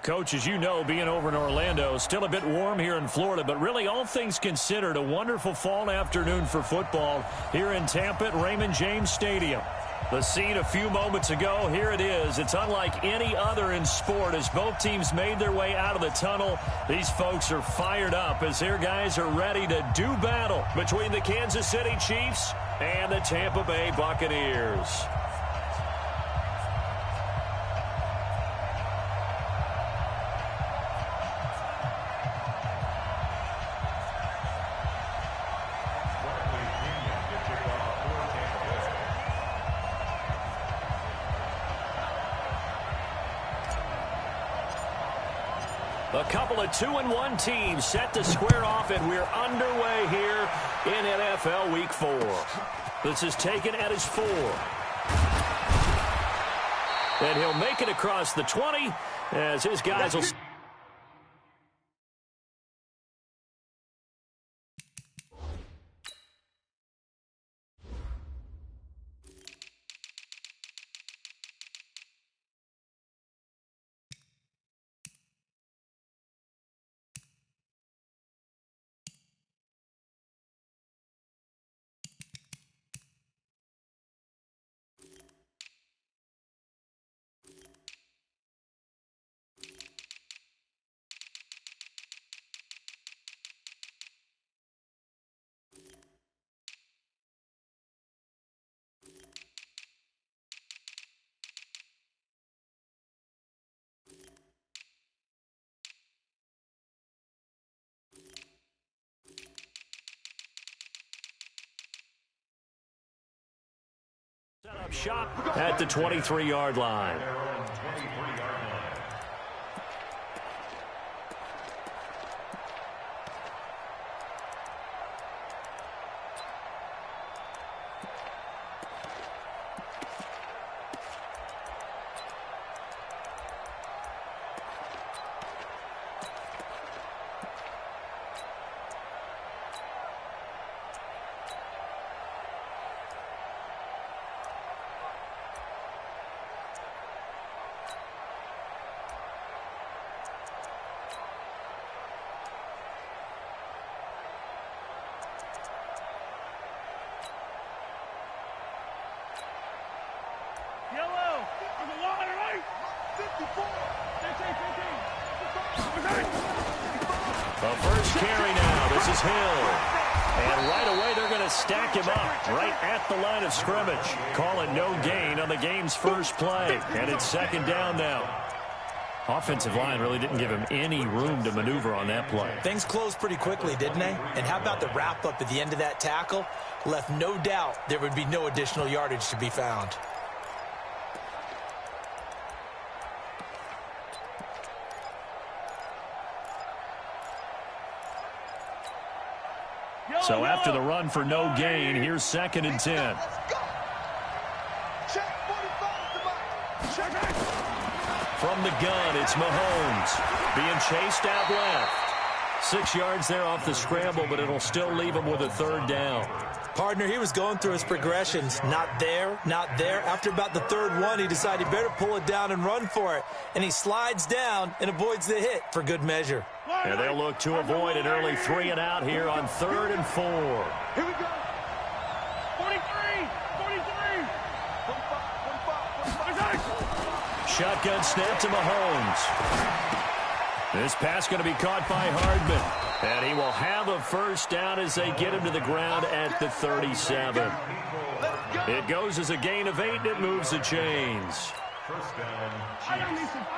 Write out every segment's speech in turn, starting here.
Coach, as you know, being over in Orlando, still a bit warm here in Florida, but really all things considered, a wonderful fall afternoon for football here in Tampa at Raymond James Stadium. The scene a few moments ago, here it is. It's unlike any other in sport as both teams made their way out of the tunnel. These folks are fired up as their guys are ready to do battle between the Kansas City Chiefs and the Tampa Bay Buccaneers. A couple of 2-1 teams set to square off, and we're underway here in NFL Week 4. This is taken at his 4. And he'll make it across the 20 as his guys will... Set up shop at the 23-yard line. The first carry now. This is Hill. And right away they're going to stack him up right at the line of scrimmage. Call it no gain on the game's first play. And it's second down now. Offensive line really didn't give him any room to maneuver on that play. Things closed pretty quickly, didn't they? And how about the wrap-up at the end of that tackle? Left no doubt there would be no additional yardage to be found. So after the run for no gain, here's 2nd and 10. From the gun, it's Mahomes being chased out left. 6 yards there off the scramble, but it'll still leave him with a third down. Partner, he was going through his progressions. Not there, not there. After about the third one, he decided he better pull it down and run for it. And he slides down and avoids the hit for good measure. And they'll look to avoid an early 3 and out here on 3rd and 4. Here we go. 43, 43. Shotgun snap to Mahomes. This pass going to be caught by Hardman. And he will have a first down as they get him to the ground at the 37. It goes as a gain of 8, and it moves the chains.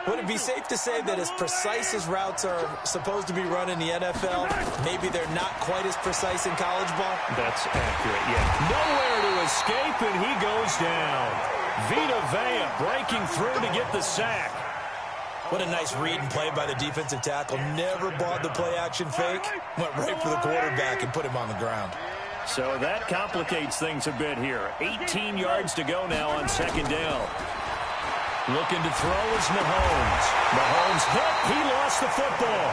Would it be safe to say that as precise as routes are supposed to be run in the NFL, maybe they're not quite as precise in college ball? That's accurate, yeah. Nowhere to escape, and he goes down. Vita Vea breaking through to get the sack. What a nice read and play by the defensive tackle. Never bought the play-action fake. Went right for the quarterback and put him on the ground. So that complicates things a bit here. 18 yards to go now on 2nd down. Looking to throw is Mahomes. Mahomes hit. He lost the football.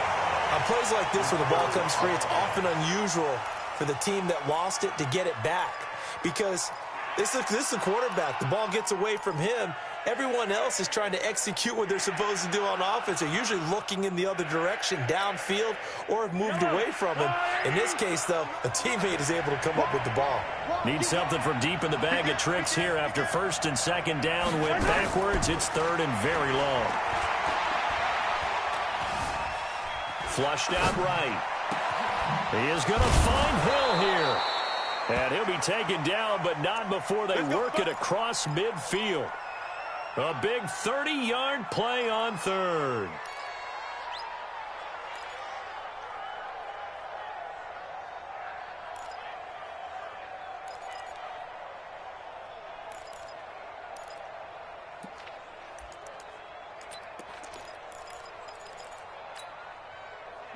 On plays like this where the ball comes free, it's often unusual for the team that lost it to get it back. Because this is the quarterback. The ball gets away from him, Everyone else is trying to execute what they're supposed to do on offense. They're usually looking in the other direction, downfield, or have moved away from him. In this case, though, a teammate is able to come up with the ball. Need something from deep in the bag of tricks here after first and second down. Went backwards. It's third and very long. Flushed out right. He is going to find Hill here. And he'll be taken down, but not before they work it across midfield. A big 30-yard play on third.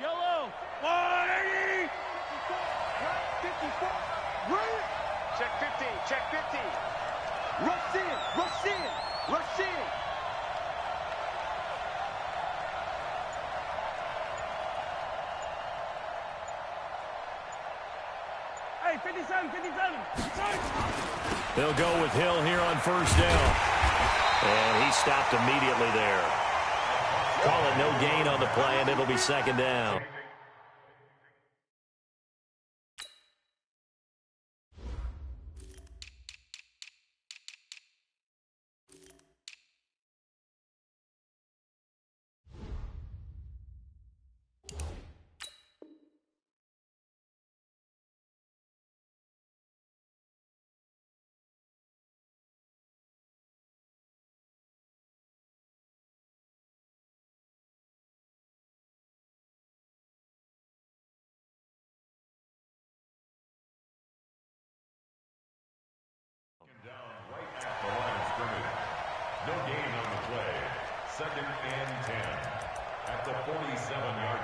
Yellow. 180. 54. Right. Check 50. Check 50. Rush in. Rush in. Rush in. Hey, 57, 57. They'll go with Hill here on first down. And he stopped immediately there. Call it no gain on the play, and it'll be second down. Down right at the line of scrimmage. No gain on the play. Second and 10 at the 47-yard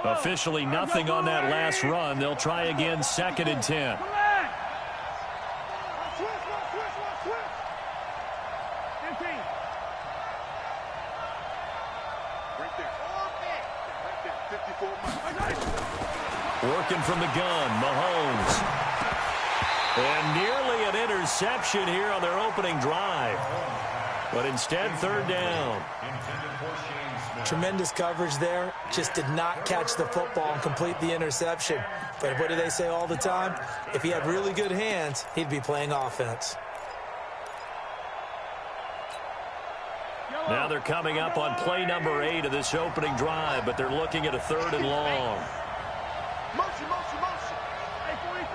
line. Officially nothing on that last run. They'll try again, second and 10. Working from the gun, Mahomes. And nearly an interception here on their opening drive. But instead, third down. Tremendous coverage there. Just did not catch the football and complete the interception. But what do they say all the time? If he had really good hands, he'd be playing offense. Now they're coming up on play number 8 of this opening drive, but they're looking at a third and long. Motion, motion, motion. Hey, 43.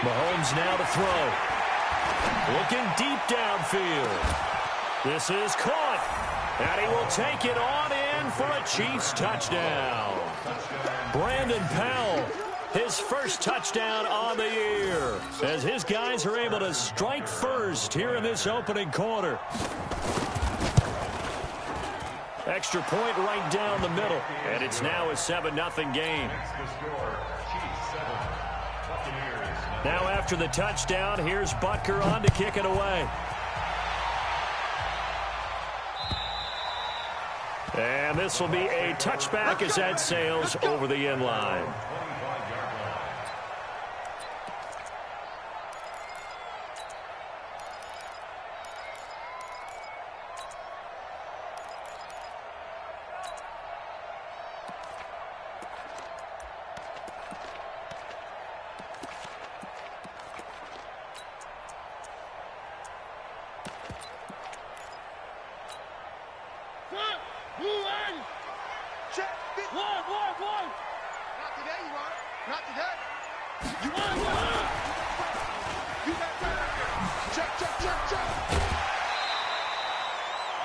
Mahomes now to throw. Looking deep downfield. This is caught. And he will take it on in for a Chiefs touchdown. Brandon Powell, his first touchdown on the year, as his guys are able to strike first here in this opening quarter. Extra point right down the middle, and it's now a 7-0 game. Now after the touchdown, here's Butker on to kick it away. And this will be a touchback as that sails over the end line.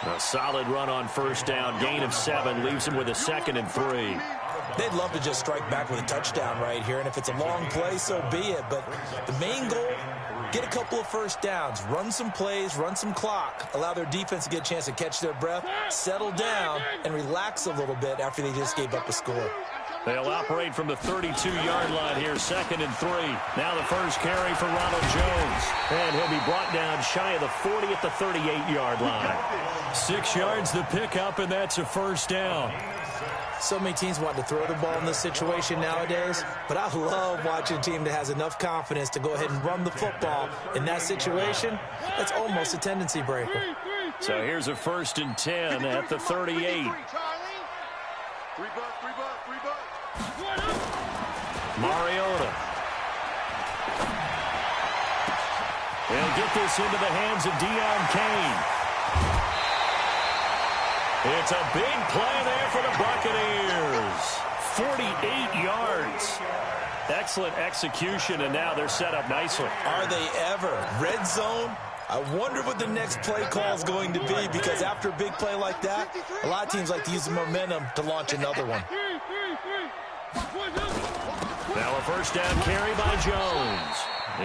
A solid run on first down. Gain of 7 leaves him with a 2nd and 3. They'd love to just strike back with a touchdown right here, and if it's a long play, so be it. But the main goal, get a couple of first downs, run some plays, run some clock, allow their defense to get a chance to catch their breath, settle down, and relax a little bit after they just gave up a score. They'll operate from the 32-yard line here, 2nd and 3. Now the first carry for Ronald Jones. And he'll be brought down shy of the 40 at the 38-yard line. 6 yards the pickup, and that's a first down. So many teams want to throw the ball in this situation nowadays, but I love watching a team that has enough confidence to go ahead and run the football in that situation. That's almost a tendency breaker. So here's a 1st and 10 at the 38. Mariota. They'll get this into the hands of Deion Kane. It's a big play there for the Buccaneers. 48 yards. Excellent execution, and now they're set up nicely. Are they ever? Red zone? I wonder what the next play call is going to be, because after a big play like that, a lot of teams like to use the momentum to launch another one. Now a 1st down carry by Jones.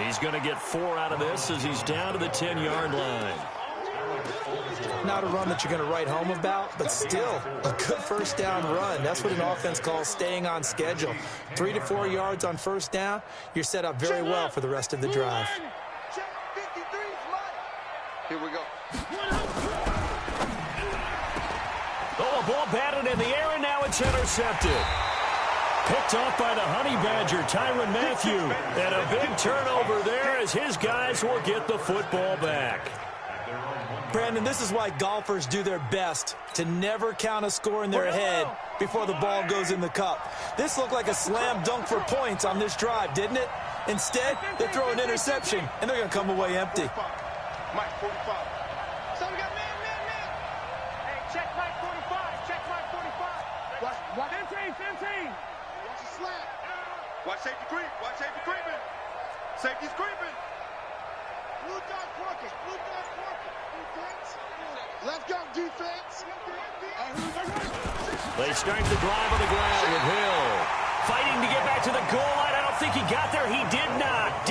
He's going to get 4 out of this as he's down to the 10-yard line. Not a run that you're going to write home about, but still a good 1st down run. That's what an offense calls staying on schedule. 3 to 4 yards on 1st down, you're set up very well for the rest of the drive. Here we go. Oh, a ball batted in the air, and now it's intercepted. Picked off by the Honey Badger, Tyrann Mathieu. And a big turnover there as his guys will get the football back. Brandon, this is why golfers do their best to never count a score in their head before the ball goes in the cup. This looked like a slam dunk for points on this drive, didn't it? Instead, they throw an interception, and they're going to come away empty. Mike 45. So we got man. Hey, check Mike 45. Check Mike 45. Watch 15. Watch the slap. Watch safety creep. Watch safety creeping. Safety's creeping. Blue dot working. Defense. Let's go, defense. They start the drive on the ground with Hill. Fighting to get back to the goal line. I don't think he got there. He did not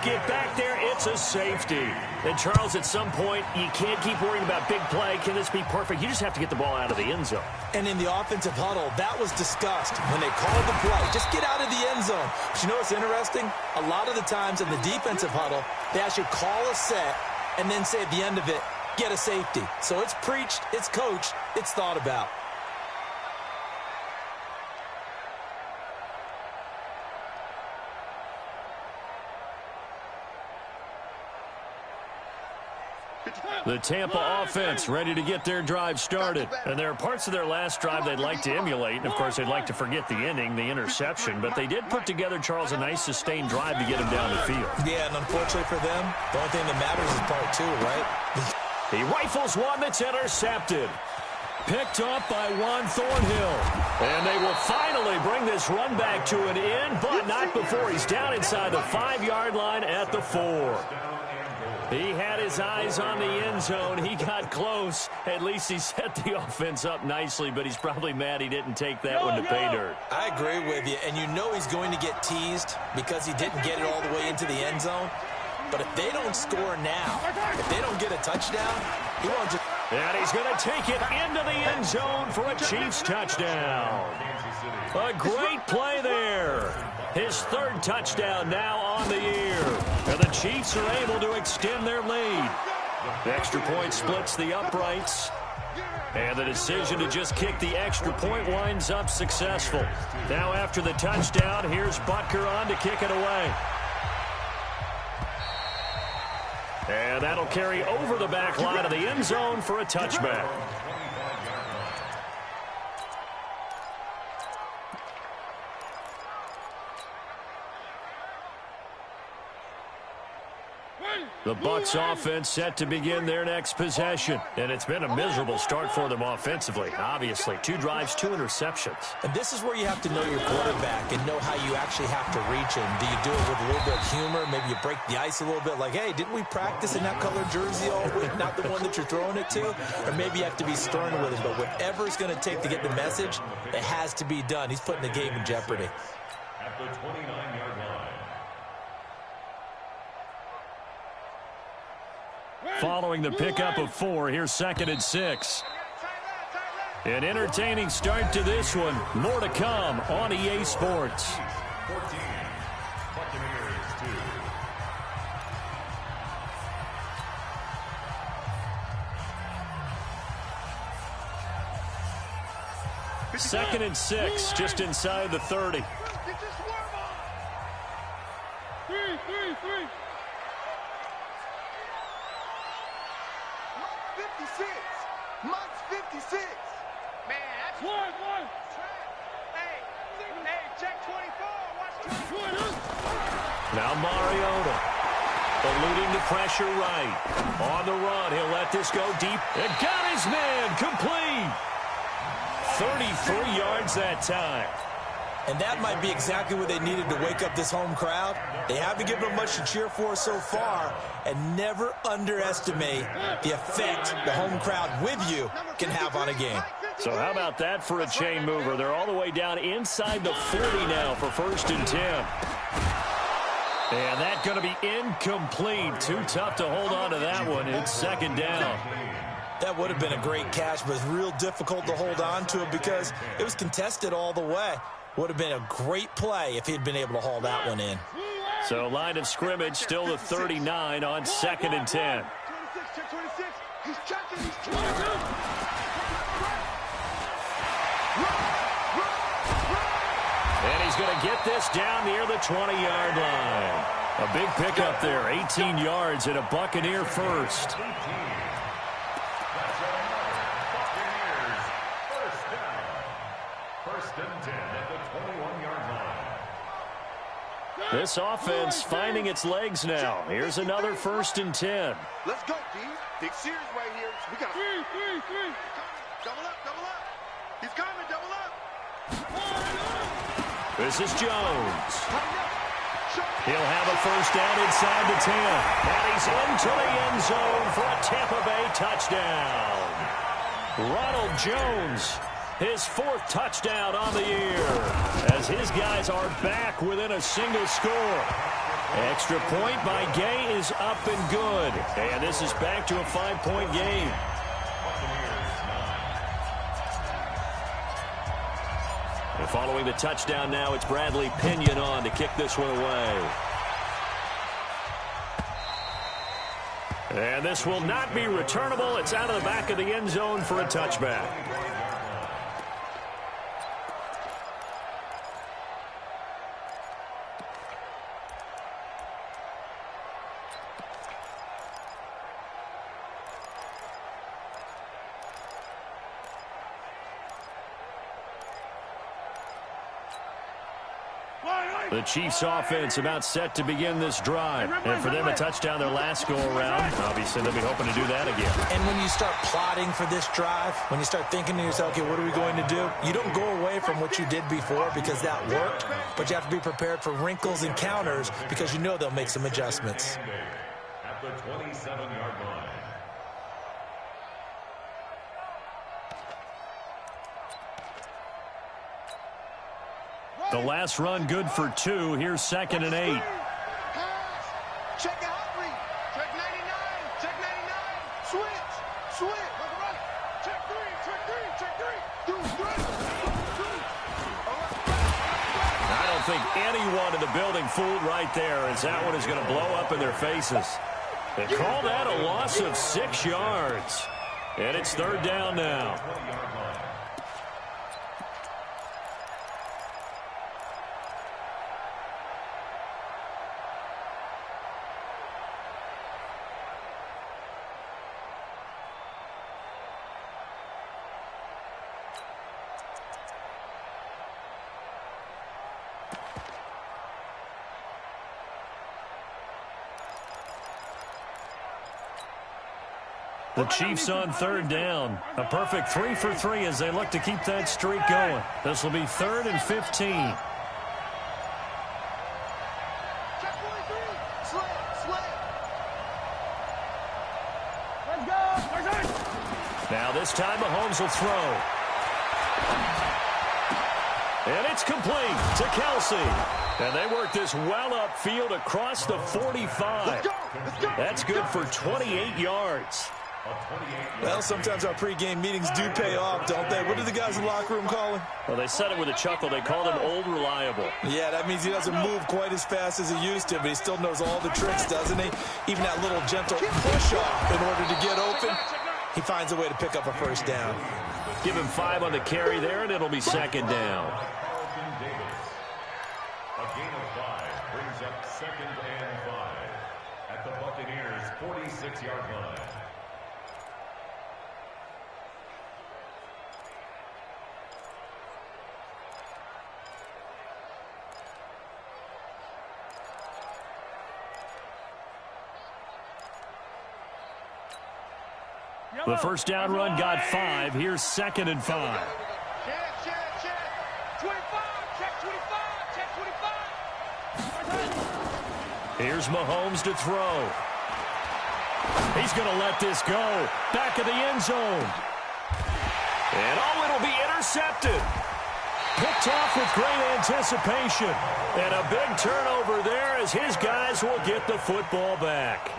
get back there. It's a safety. And, Charles, at some point, you can't keep worrying about big play. Can this be perfect? You just have to get the ball out of the end zone. And in the offensive huddle, that was discussed when they called the play. Just get out of the end zone. But you know what's interesting? A lot of the times in the defensive huddle, they actually call a set and then say at the end of it, get a safety. So it's preached, it's coached, it's thought about. The Tampa offense ready to get their drive started. And there are parts of their last drive they'd like to emulate. And, of course, they'd like to forget the ending, the interception. But they did put together, Charles, a nice sustained drive to get him down the field. Yeah, and unfortunately for them, the only thing that matters is part 2, right? He rifles one that's intercepted. Picked off by Juan Thornhill. And they will finally bring this run back to an end, but not before he's down inside the 5-yard line at the 4. He had his eyes on the end zone. He got close. At least he set the offense up nicely, but he's probably mad he didn't take that one to pay dirt. I agree with you, and you know he's going to get teased because he didn't get it all the way into the end zone. But if they don't score now, if they don't get a touchdown, he won't just... And he's going to take it into the end zone for a Chiefs touchdown. A great play there. His 3rd touchdown now on the year. And the Chiefs are able to extend their lead. The extra point splits the uprights. And the decision to just kick the extra point winds up successful. Now after the touchdown, here's Butker on to kick it away. And that'll carry over the back line of the end zone for a touchback. The Bucs offense set to begin their next possession. And it's been a miserable start for them offensively. Obviously, 2 drives, 2 interceptions. And this is where you have to know your quarterback and know how you actually have to reach him. Do you do it with a little bit of humor? Maybe you break the ice a little bit like, hey, didn't we practice in that colored jersey all week? Not the one that you're throwing it to? Or maybe you have to be stern with him. But whatever it's going to take to get the message, it has to be done. He's putting the game in jeopardy. At the 29-yard line. Following the pickup of 4, here's 2nd and 6. An entertaining start to this one. More to come on EA Sports. 14, Buccaneers 2. 2nd and 6, just inside the 30. Get your swerve on. 3. 56. Mike's 56. Man, that's one. Hey, check 24. Watch 24. Now Mariota, eluding the pressure right. On the run, he'll let this go deep. And got his man, complete. 33 yards that time. And that might be exactly what they needed to wake up this home crowd. They haven't given them much to cheer for so far, and never underestimate the effect the home crowd with you can have on a game. So how about that for a chain mover? They're all the way down inside the 40 now for 1st and 10. And that's going to be incomplete. Too tough to hold on to that one. It's 2nd down. That would have been a great catch, but it's real difficult to hold on to it because it was contested all the way. Would have been a great play if he'd been able to haul that one in. So line of scrimmage still the 39 on 2nd and 10. 26. He's checking. And he's going to get this down near the 20-yard line. A big pickup there, 18 yards and a Buccaneer first. This offense finding its legs now. Here's another 1st and 10. Let's go, D. Big series right here. We got 3. Double up. He's coming, double up. This is Jones. He'll have a 1st down inside the 10. And he's into the end zone for a Tampa Bay touchdown. Ronald Jones, his 4th touchdown on the year, as his guys are back within a single score. Extra point by Gay is up and good. And this is back to a 5-point game. And following the touchdown now, it's Bradley Pinion on to kick this one away. And this will not be returnable. It's out of the back of the end zone for a touchback. The Chiefs offense about set to begin this drive. And for them, a touchdown their last go-around. Obviously, they'll be hoping to do that again. And when you start plotting for this drive, when you start thinking to yourself, okay, what are we going to do? You don't go away from what you did before because that worked, but you have to be prepared for wrinkles and counters because you know they'll make some adjustments. At the 27-yard line. The last run good for 2. Here's 2nd and 8. Check out read. Check 99. Check 99. Switch. Check 3. I don't think anyone in the building fooled right there, as that one is going to blow up in their faces. They call that a loss of 6 yards. And it's 3rd down now. The Chiefs on 3rd down. A perfect 3 for 3 as they look to keep that streak going. This will be 3rd and 15. Now this time Mahomes will throw. And it's complete to Kelsey. And they work this well upfield across the 45. That's good for 28 yards. Well, sometimes our pregame meetings do pay off, don't they? What do the guys in the locker room call him? Well, they said it with a chuckle. They called him Old Reliable. Yeah, that means he doesn't move quite as fast as he used to, but he still knows all the tricks, doesn't he? Even that little gentle push-off in order to get open. he finds a way to pick up a first down. Give him 5 on the carry there, and it'll be second down. Carlton Davis. A gain of 5 brings up 2nd and 5 at the Buccaneers' 46-yard line. The first down run got 5. Here's 2nd and 5. Check. 25. Check 25. Check 25. Here's Mahomes to throw. He's going to let this go. Back of the end zone. And it'll be intercepted. Picked off with great anticipation. And a big turnover there as his guys will get the football back.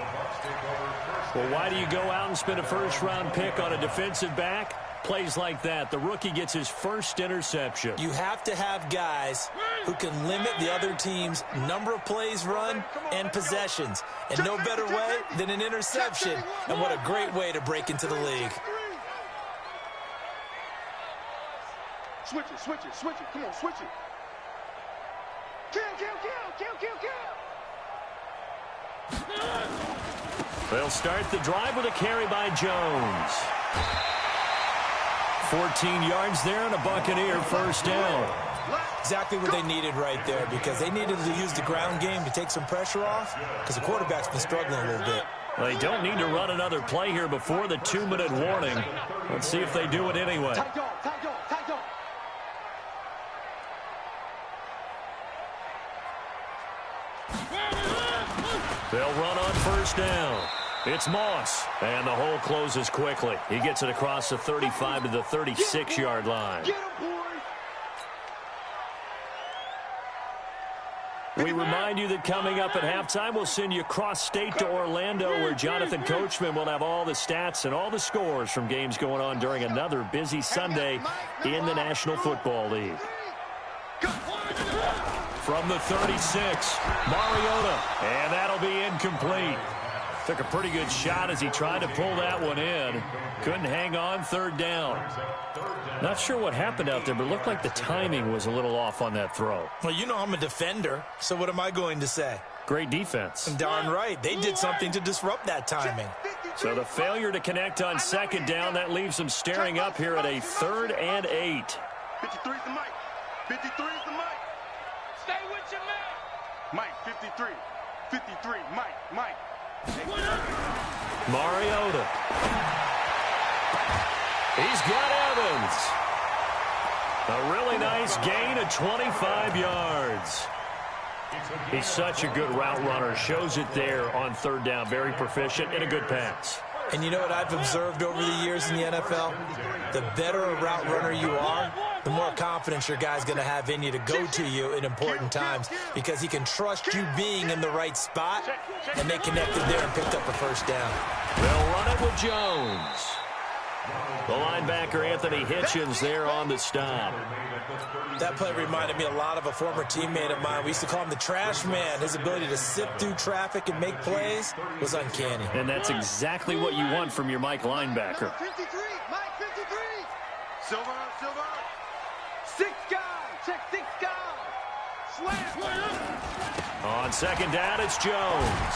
Well, why do you go out and spend a first-round pick on a defensive back? Plays like that. The rookie gets his first interception. You have to have guys who can limit the other team's number of plays run and possessions. And no better way than an interception. And what a great way to break into the league. Switch it. Come on, switch it. Kill. They'll start the drive with a carry by Jones. 14 yards there and a Buccaneer first down. Exactly what they needed right there, because they needed to use the ground game to take some pressure off, because the quarterback's been struggling a little bit. They don't need to run another play here before the 2-minute warning. Let's see if they do it anyway. Tight dog. They'll run on first down. It's Moss, and the hole closes quickly. He gets it across the 35 to the 36-yard line. Get him, boy. We remind you that coming up at halftime, we'll send you cross-state to Orlando, where Jonathan Coachman will have all the stats and all the scores from games going on during another busy Sunday in the National Football League. From the 36, Mariota, and that'll be incomplete. Took a pretty good shot as he tried to pull that one in. Couldn't hang on, third down. Not sure what happened out there, but it looked like the timing was a little off on that throw. Well, you know I'm a defender, so what am I going to say? Great defense. Darn right. They did something to disrupt that timing. So the failure to connect on second down, that leaves them staring up here at a 3rd and 8. 53's the mic. 53's the mic. Stay with your man. Mike, 53. 53, Mike. Mariota. He's got Evans. A really nice gain of 25 yards. He's such a good route runner. Shows it there on third down. Very proficient and a good pass. And you know what I've observed over the years in the NFL? The better a route runner you are, the more confidence your guy's going to have in you to go to you in important times, because he can trust you being in the right spot, and they connected there and picked up a first down. They'll run it with Jones. The linebacker, Anthony Hitchens, there on the stop. That play reminded me a lot of a former teammate of mine. We used to call him the trash man. His ability to sift through traffic and make plays was uncanny. And that's exactly what you want from your Mike linebacker. 53, Mike 53. Silver. 6 guys. Check 6 guys. Slam. On second down, it's Jones.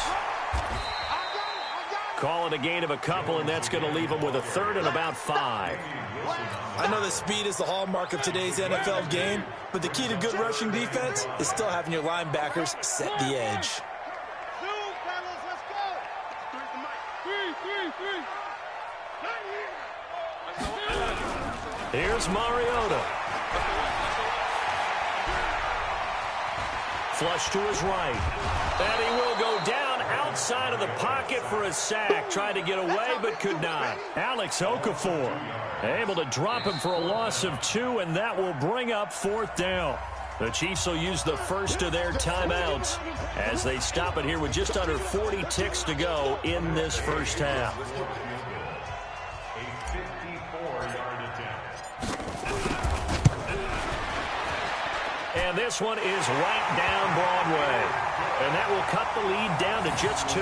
Call it a gain of a couple, and that's going to leave them with a 3rd and about 5. I know that speed is the hallmark of today's NFL game, but the key to good rushing defense is still having your linebackers set the edge. Here's Mariota. Flush to his right. And he will go down outside of the pocket for a sack. Tried to get away, but could not. Alex Okafor able to drop him for a loss of 2, and that will bring up 4th down. The Chiefs will use the first of their timeouts as they stop it here with just under 40 ticks to go in this first half. A 54-yard attempt. And this one is right down Broadway. And that will cut the lead down to just 2.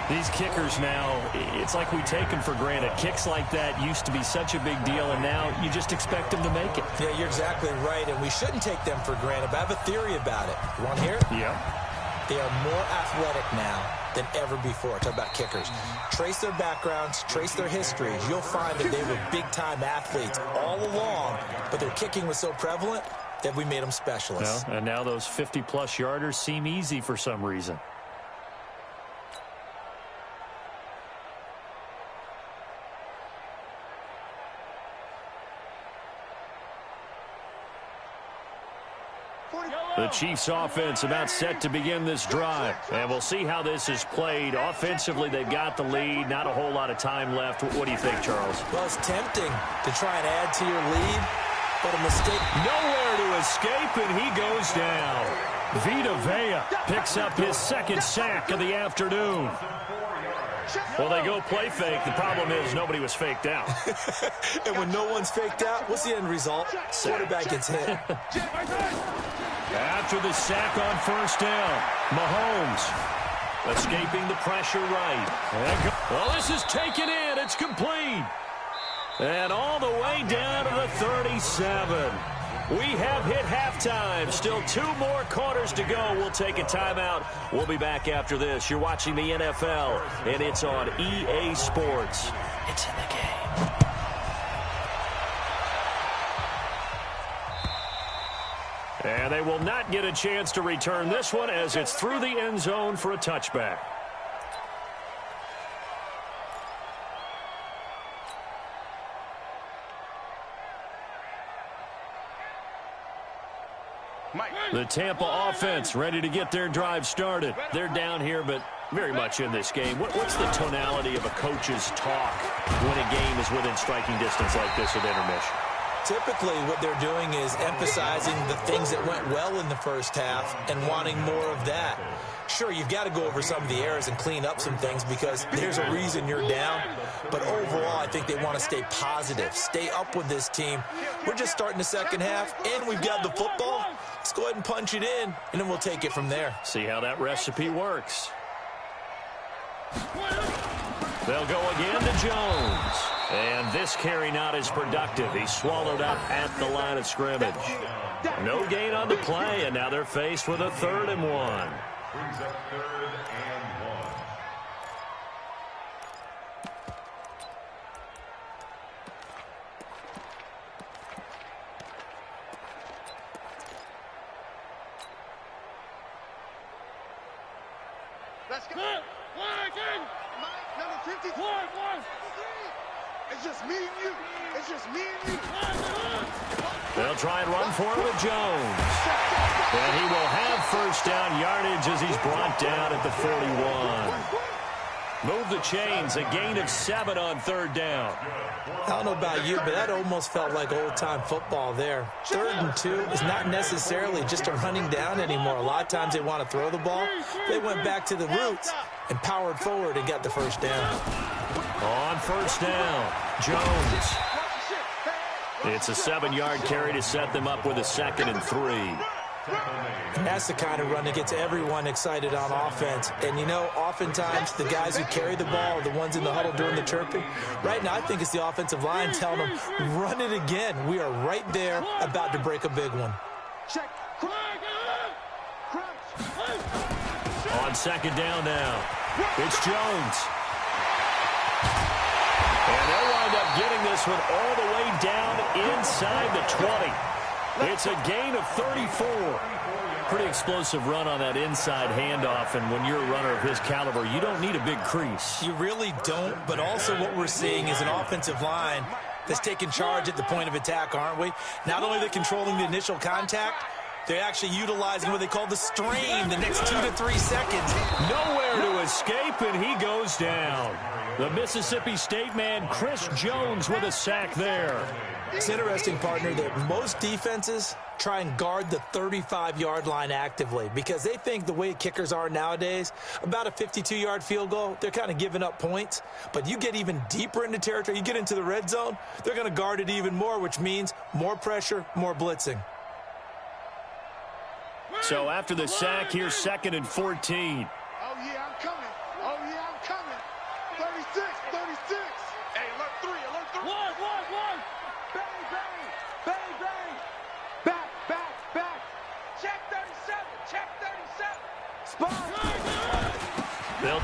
These kickers now, it's like we take them for granted. Kicks like that used to be such a big deal, and now you just expect them to make it. Yeah, you're exactly right, and we shouldn't take them for granted, but I have a theory about it. You want to hear it? Yeah. They are more athletic now than ever before. Talk about kickers. Trace their backgrounds, trace their histories. You'll find that they were big-time athletes all along, but their kicking was so prevalent that we made them specialists. Well, and now those 50-plus yarders seem easy for some reason. The Chiefs offense about set to begin this drive. And we'll see how this is played. Offensively, they've got the lead. Not a whole lot of time left. What do you think, Charles? Well, it's tempting to try and add to your lead, but a mistake. Nowhere to escape, and he goes down. Vita Vea picks up his second sack of the afternoon. Well, they go play fake. The problem is nobody was faked out. And when no one's faked out, what's the end result? Quarterback gets hit. After the sack on first down, Mahomes escaping the pressure right. Well, this is taken in. It's complete. And all the way down to the 37. We have hit halftime. Still 2 more quarters to go. We'll take a timeout. We'll be back after this. You're watching the NFL, and it's on EA Sports. It's in the game. And they will not get a chance to return this one as it's through the end zone for a touchback. The Tampa offense ready to get their drive started. They're down here, but very much in this game. What's the tonality of a coach's talk when a game is within striking distance like this at intermission? Typically, what they're doing is emphasizing the things that went well in the first half and wanting more of that. Sure, you've got to go over some of the errors and clean up some things because there's a reason you're down. But overall, I think they want to stay positive, stay up with this team. We're just starting the second half, and we've got the football. Let's go ahead and punch it in, and then we'll take it from there. See how that recipe works. They'll go again to Jones. And this carry not as productive. He's swallowed up at the line of scrimmage. No gain on the play, and now they're faced with a 3rd and 1. Brings up 3rd and 1. Let's go. Number 50. It's just me and you. It's just me and you. They'll try and run for it with Jones. And he will have first down yardage as he's brought down at the 41. Move the chains, a gain of 7 on 3rd down. I don't know about you, but that almost felt like old-time football there. 3rd and 2 is not necessarily just a running down anymore. A lot of times they want to throw the ball. They went back to the roots and powered forward and got the first down. On first down, Jones. It's a 7-yard carry to set them up with a 2nd and 3. And that's the kind of run that gets everyone excited on offense. And, you know, oftentimes the guys who carry the ball are the ones in the huddle doing the chirping. Right now, I think it's the offensive line telling them, run it again. We are right there about to break a big one. On 2nd down now, it's Jones. And they'll wind up getting this one all the way down inside the 20. It's a gain of 34. Pretty explosive run on that inside handoff, and when you're a runner of his caliber, you don't need a big crease. You really don't, but also what we're seeing is an offensive line that's taking charge at the point of attack, aren't we? Not only are they controlling the initial contact, they're actually utilizing what they call the strain the next 2 to 3 seconds. Nowhere to escape, and he goes down. The Mississippi State man, Chris Jones, with a sack there. It's interesting, partner, that most defenses try and guard the 35-yard line actively because they think the way kickers are nowadays, about a 52-yard field goal, they're kind of giving up points. But you get even deeper into territory, you get into the red zone, they're going to guard it even more, which means more pressure, more blitzing. So after the sack, here's 2nd and 14. Oh, yeah, I'm coming. Oh, yeah, I'm coming.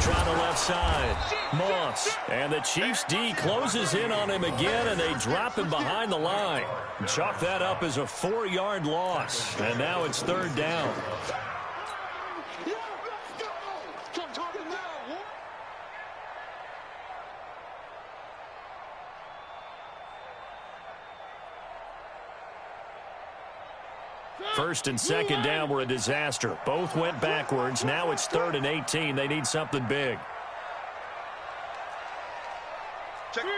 try the left side. Moss. And the Chiefs D closes in on him again, and they drop him behind the line. Chalk that up as a 4-yard loss. And now it's 3rd down. First and second down were a disaster. Both went backwards. Now it's 3rd and 18. They need something big. Check. 3.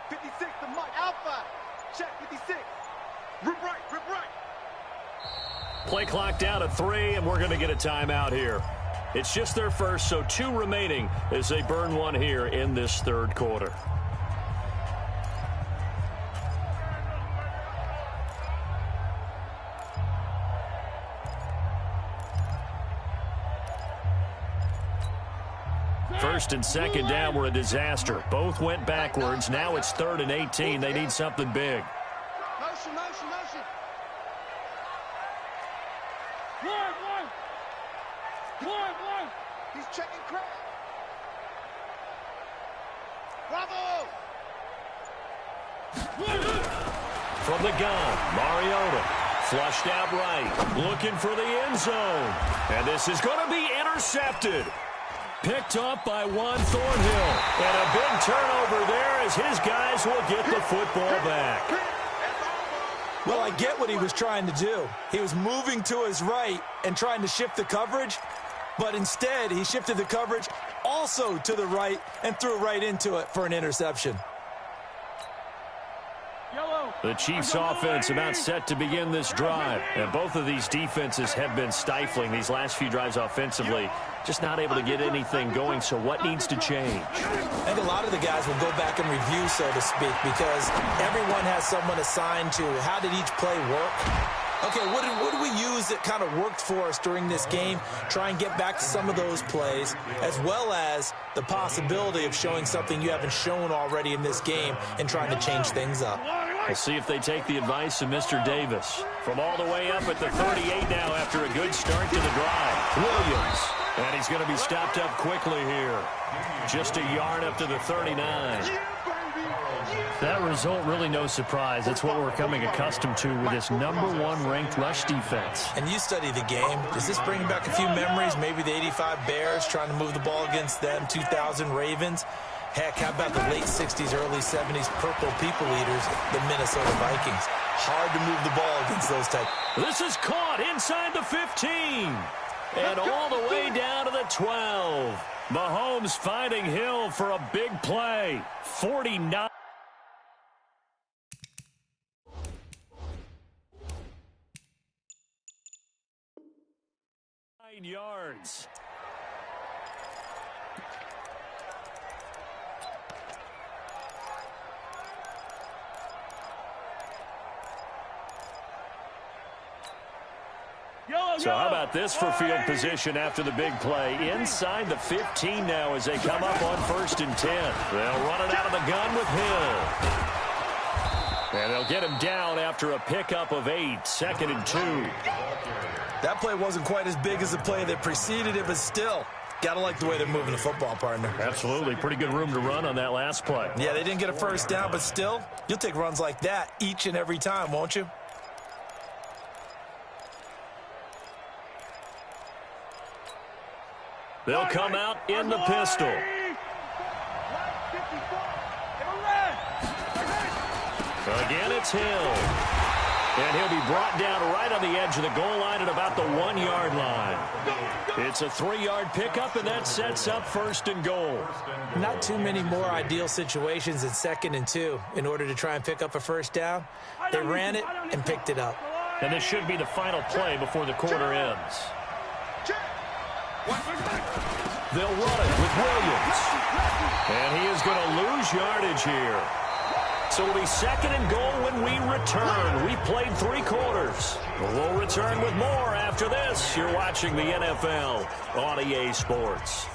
56, the Mike. Alpha. Check, 56. Rip right. Play clock down at 3, and we're going to get a timeout here. It's just their first, so 2 remaining as they burn one here in this 3rd quarter. First and second down were a disaster. Both went backwards. Now it's 3rd and 18. They need something big. Motion. One. He's checking Craig. Bravo! From the gun, Mariota flushed out right, looking for the end zone. And this is going to be intercepted. Picked up by Juan Thornhill. And a big turnover there as his guys will get the football back. Well, I get what he was trying to do. He was moving to his right and trying to shift the coverage, but instead he shifted the coverage also to the right and threw right into it for an interception. The Chiefs offense about set to begin this drive. And both of these defenses have been stifling these last few drives offensively. Just not able to get anything going, so what needs to change? I think a lot of the guys will go back and review, so to speak, because everyone has someone assigned to how did each play work. Okay, what did we use that kind of worked for us during this game? Try and get back to some of those plays, as well as the possibility of showing something you haven't shown already in this game and trying to change things up. We'll see if they take the advice of Mr. Davis. From all the way up at the 38 now after a good start to the drive. Williams. And he's going to be stopped up quickly here. Just a yard up to the 39. That result, really no surprise. That's what we're coming accustomed to with this #1 ranked rush defense. And you study the game. Does this bring back a few memories? Maybe the 85 Bears trying to move the ball against them, 2000 Ravens. Heck, how about the late 60s, early 70s Purple People Eaters, the Minnesota Vikings? Hard to move the ball against those types. This is caught inside the 15. And all the way down to the 12. Mahomes finding Hill for a big play. 49. Yards. So how about this for field position after the big play? Inside the 15 now as they come up on 1st and 10. They'll run it out of the gun with Hill. And they'll get him down after a pickup of 8, 2nd and 2. That play wasn't quite as big as the play that preceded it, but still, got to like the way they're moving the football, partner. Absolutely. Pretty good room to run on that last play. Yeah, they didn't get a first down, but still, you'll take runs like that each and every time, won't you? They'll come out in the pistol. Again, it's Hill. And he'll be brought down right on the edge of the goal line at about the 1-yard line. It's a 3-yard pickup, and that sets up 1st and goal. Not too many more ideal situations in 2nd and 2 in order to try and pick up a first down. They ran it and picked it up. And this should be the final play before the quarter ends. They'll run it with Williams. And he is going to lose yardage here. So it'll be 2nd and goal when we return. We played 3 quarters. We'll return with more after this. You're watching the NFL on EA Sports.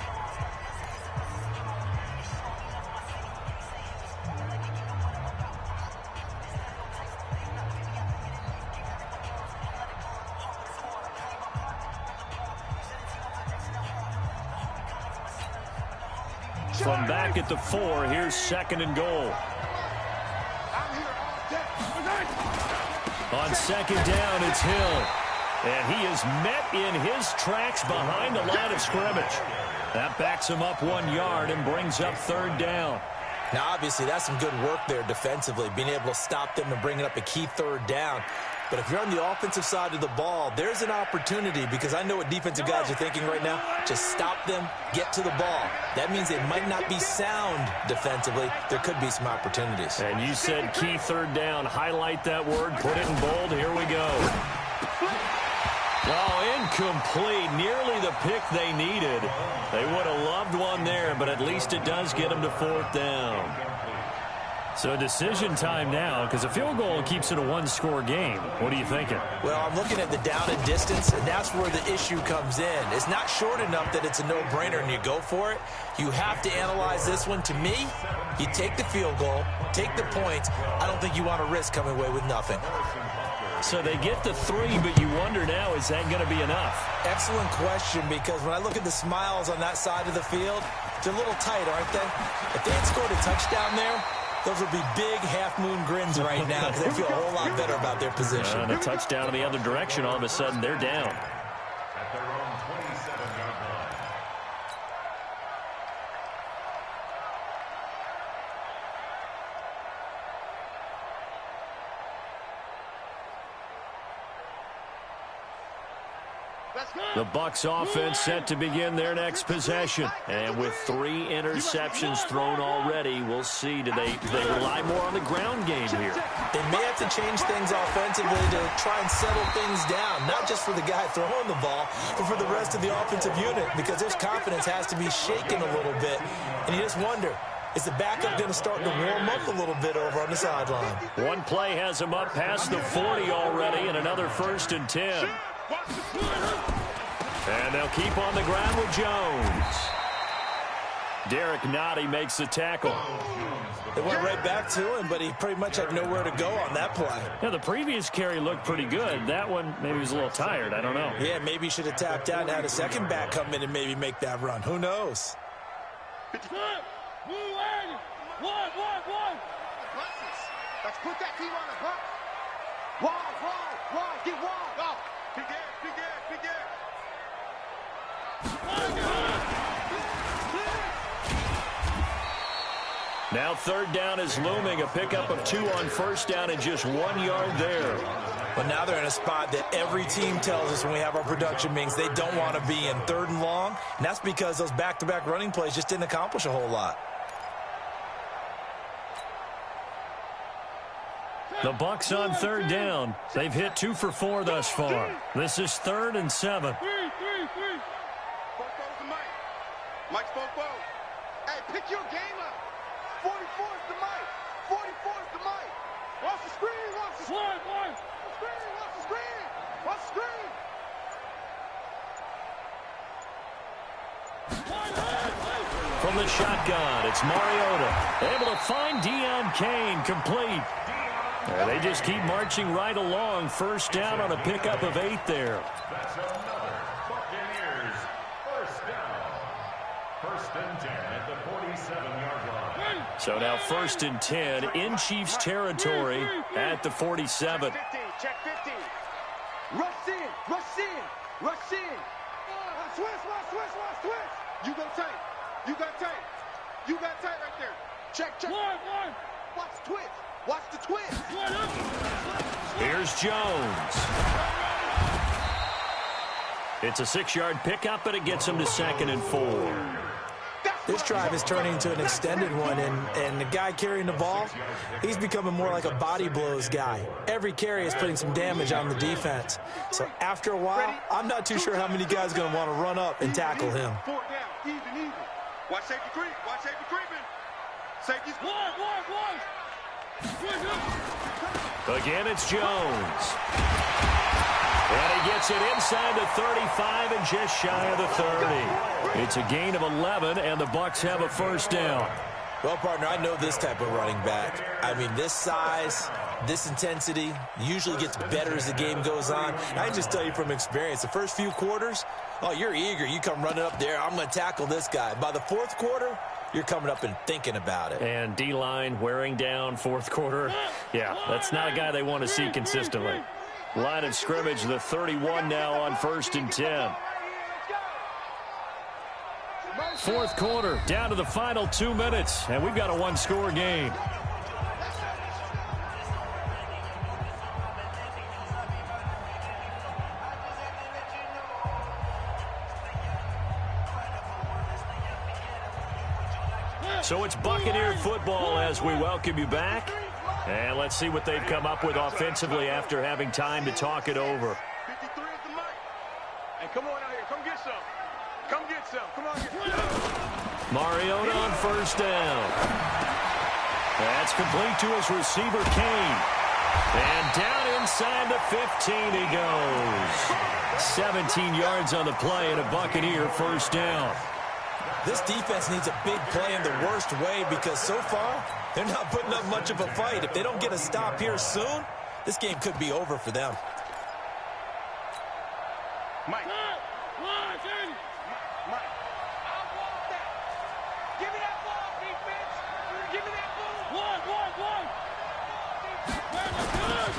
from back at the 4. Here's 2nd and goal. On 2nd down, it's Hill. And he is met in his tracks behind the line of scrimmage. That backs him up 1 yard and brings up 3rd down. Now, obviously, that's some good work there defensively, being able to stop them and bringing up a key 3rd down. But if you're on the offensive side of the ball, there's an opportunity, because I know what defensive guys are thinking right now. Just stop them, get to the ball. That means they might not be sound defensively. There could be some opportunities. And you said key 3rd down. Highlight that word. Put it in bold. Here we go. Oh, incomplete. Nearly the pick they needed. They would have loved one there, but at least it does get them to 4th down. So decision time now, because a field goal keeps it a 1-score game. What are you thinking? Well, I'm looking at the down and distance, and that's where the issue comes in. It's not short enough that it's a no-brainer and you go for it. You have to analyze this one. To me, you take the field goal, take the points. I don't think you want to risk coming away with nothing. So they get the 3, but you wonder now, is that going to be enough? Excellent question, because when I look at the smiles on that side of the field, they're a little tight, aren't they? If they had scored a touchdown there, those would be big half-moon grins right now, because they feel a whole lot better about their position. And a touchdown in the other direction, all of a sudden they're down. At their own 27-yard line. The Bucs offense set to begin their next possession. And with 3 interceptions thrown already, we'll see. Do they rely more on the ground game here? They may have to change things offensively to try and settle things down, not just for the guy throwing the ball, but for the rest of the offensive unit, because their confidence has to be shaken a little bit. And you just wonder, is the backup going to start to warm up a little bit over on the sideline? One play has him up past the 40 already, and another 1st and 10. And they'll keep on the ground with Jones. Derek Nottie makes the tackle. They went right back to him, but he pretty much had nowhere to go on that play. Yeah, the previous carry looked pretty good. That one, maybe he was a little tired. I don't know. Yeah, maybe he should have tapped out and had a second back come in and maybe make that run. Who knows? Let's put that team on the bus. Wide, get wide. Go. Big air. Now 3rd down is looming. A pickup of 2 on 1st down and just 1 yard there. But now they're in a spot that every team tells us when we have our production meetings they don't want to be in, 3rd and long. And that's because those back-to-back running plays just didn't accomplish a whole lot. The Bucs on 3rd down. They've hit 2 for 4 thus far. This is 3rd and 7. Mike Spoke. Hey, pick your game up. 44 is the mic. 44 is the mic. Watch the screen. Watch the screen. Watch the screen. Watch the screen. From the shotgun, it's Mariota. Able to find Deon Cain, complete. They just keep marching right along. 1st down on a pickup of 8 there. That's another Buccaneers 1st down. 1st and 10 at the 47-yard line. So now 1st and 10 in Chiefs territory at the 47. Check 50. Rush in. Switch. You got tight right there. Check. Watch the twitch. Here's Jones. It's a 6-yard pickup, but it gets him to 2nd and 4. This drive is turning into an extended one, and the guy carrying the ball, he's becoming more like a body blows guy. Every carry is putting some damage on the defense. So after a while, I'm not too sure how many guys are going to want to run up and tackle him. 4 down, even. Watch safety creeping. Safety's one. Again, it's Jones. And he gets it inside the 35 and just shy of the 30. It's a gain of 11, and the Bucs have a 1st down. Well, partner, I know this type of running back. I mean, this size, this intensity usually gets better as the game goes on. I can just tell you from experience, the first few quarters, oh, you're eager. You come running up there, I'm going to tackle this guy. By the 4th quarter, you're coming up and thinking about it. And D-line wearing down fourth quarter. Yeah, that's not a guy they want to see consistently. Line of scrimmage, the 31 now on 1st and 10. Fourth quarter, down to the final 2 minutes, and we've got a one-score game. So it's Buccaneer football as we welcome you back. And let's see what they've come up with offensively after having time to talk it over. 53 is the mic. Hey, come on out here. Come get some. Come get some. Come on, get some. Mariota on 1st down. That's complete to his receiver, Kane. And down inside the 15 he goes. 17 yards on the play and a Buccaneer 1st down. This defense needs a big play in the worst way because so far, they're not putting up much of a fight. If they don't get a stop here soon, this game could be over for them. Mike. Mike. I want that. Give me that ball, defense. Give me that ball. One.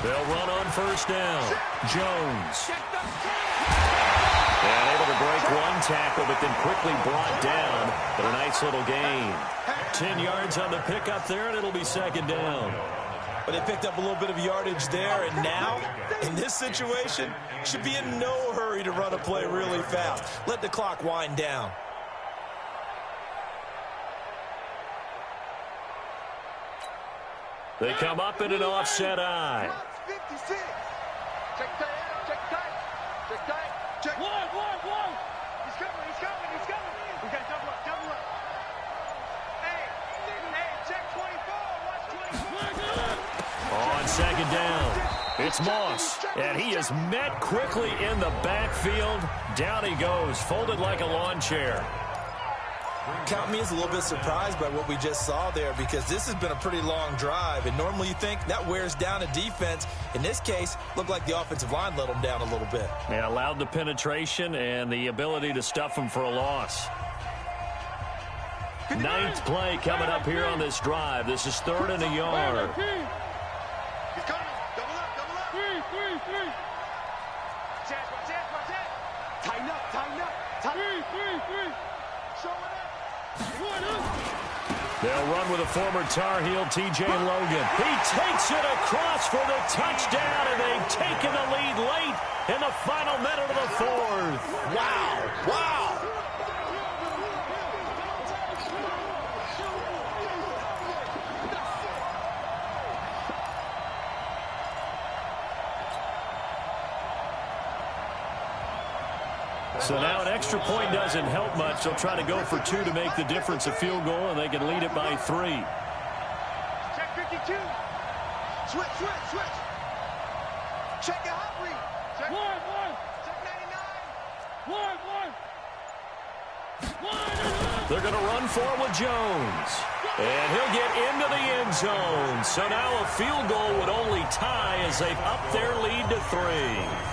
They'll run on 1st down. Jones. And able to break one tackle, but then quickly brought down. But a nice little gain. 10 yards on the pickup there, and it'll be 2nd down. But they picked up a little bit of yardage there, and now, in this situation, should be in no hurry to run a play really fast. Let the clock wind down. They come up in an offset eye. 56. Check tight. Check tight. Check tight. Check. One. He's coming. We got double up. Hey, check 24. Watch 24. On 2nd down, it's Moss. And he is met quickly in the backfield. Down he goes, folded like a lawn chair. Count me as a little bit surprised by what we just saw there because this has been a pretty long drive, and normally you think that wears down a defense. In this case, looked like the offensive line let them down a little bit. Yeah, allowed the penetration and the ability to stuff them for a loss. 9th play coming up here on this drive. This is 3rd and a yard. He's coming. Double up. Three. Watch that. Tighten up. Show it up. They'll run with a former Tar Heel, T.J. Logan. He takes it across for the touchdown, and they've taken the lead late in the final minute of the 4th. Wow. So now an extra point doesn't help much. They'll try to go for 2 to make the difference a field goal, and they can lead it by 3. Check 52. Switch. Check your hot read. Check 1. Check 99. 1. They're going to run for it with Jones. And he'll get into the end zone. So now a field goal would only tie as they've upped their lead to 3.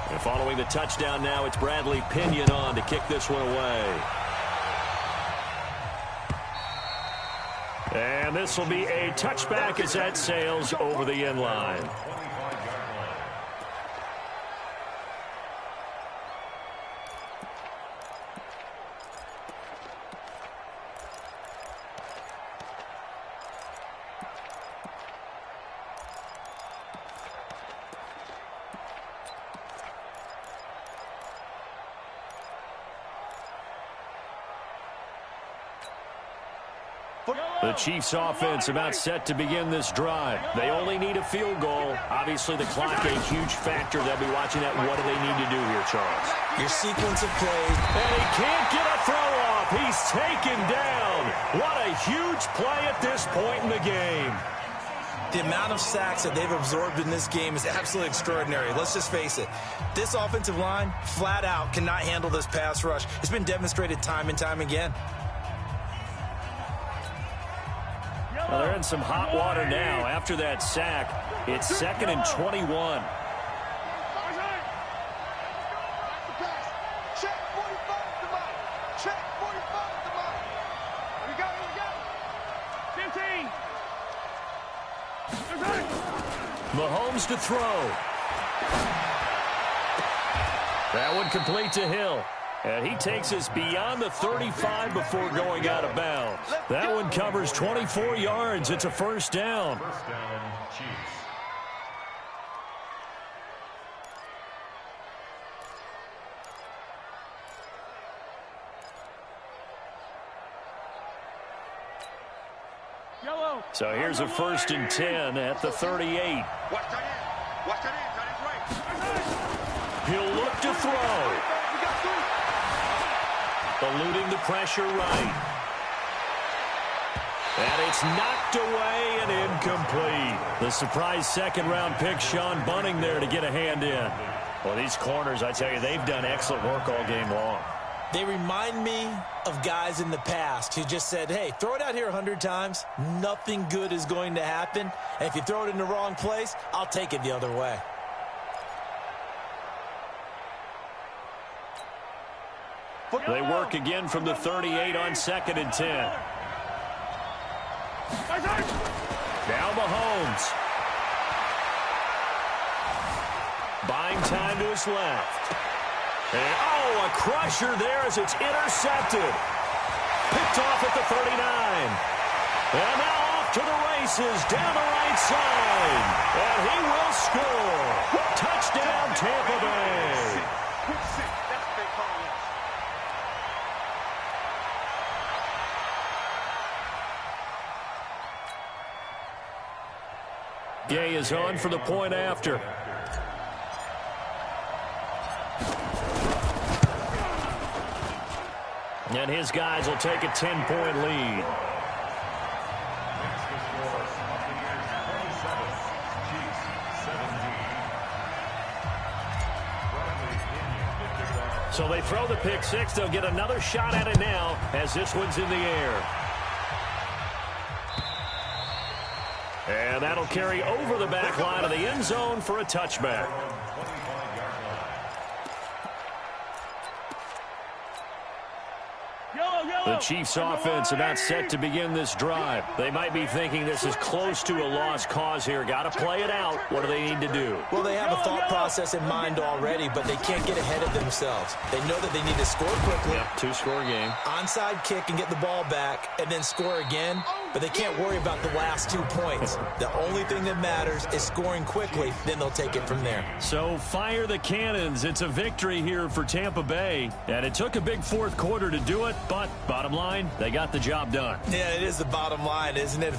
And following the touchdown now, it's Bradley Pinion on to kick this one away. And this will be a touchback as that sails over the end line. The Chiefs offense about set to begin this drive. They only need a field goal. Obviously, the clock a huge factor. They'll be watching that. What do they need to do here, Charles? Your sequence of plays. And he can't get a throw off. He's taken down. What a huge play at this point in the game. The amount of sacks that they've absorbed in this game is absolutely extraordinary. Let's just face it. This offensive line, flat out, cannot handle this pass rush. It's been demonstrated time and time again. Well, they're in some hot water now. After that sack, it's 2nd and 21. Check 45 to Mike. Mahomes to throw. That one complete to Hill. And he takes us beyond the 35 before going out of bounds. That one covers 24 yards. It's a first down. First down, Chiefs. So here's a 1st and 10 at the 38. Watch that in. Watch that in. That is right. He'll look to throw. Eluding the pressure right. And it's knocked away and incomplete. The surprise second-round pick, Sean Bunting, there to get a hand in. Well, these corners, I tell you, they've done excellent work all game long. They remind me of guys in the past who just said, hey, throw it out here 100 times. Nothing good is going to happen. And if you throw it in the wrong place, I'll take it the other way. They work again from the 38 on 2nd and 10. Now Mahomes. Buying time to his left. And, oh, a crusher there as it's intercepted. Picked off at the 39. And now off to the races down the right side. And he will score. Touchdown, Tampa Bay. Gay is on for the point after. And his guys will take a 10-point lead. Next to score, Buccaneers 27, Chiefs 17. So they throw the pick six. They'll get another shot at it now as this one's in the air. And that'll carry over the back line of the end zone for a touchback. The Chiefs offense about set to begin this drive. They might be thinking this is close to a lost cause here. Got to play it out. What do they need to do? Well, they have a thought process in mind already, but they can't get ahead of themselves. They know that they need to score quickly. Yep, two-score game. Onside kick and get the ball back and then score again, but they can't worry about the last 2 points. The only thing that matters is scoring quickly, then they'll take it from there. So fire the cannons. It's a victory here for Tampa Bay, and it took a big fourth quarter to do it, but bottom line, they got the job done. Yeah, it is the bottom line, isn't it?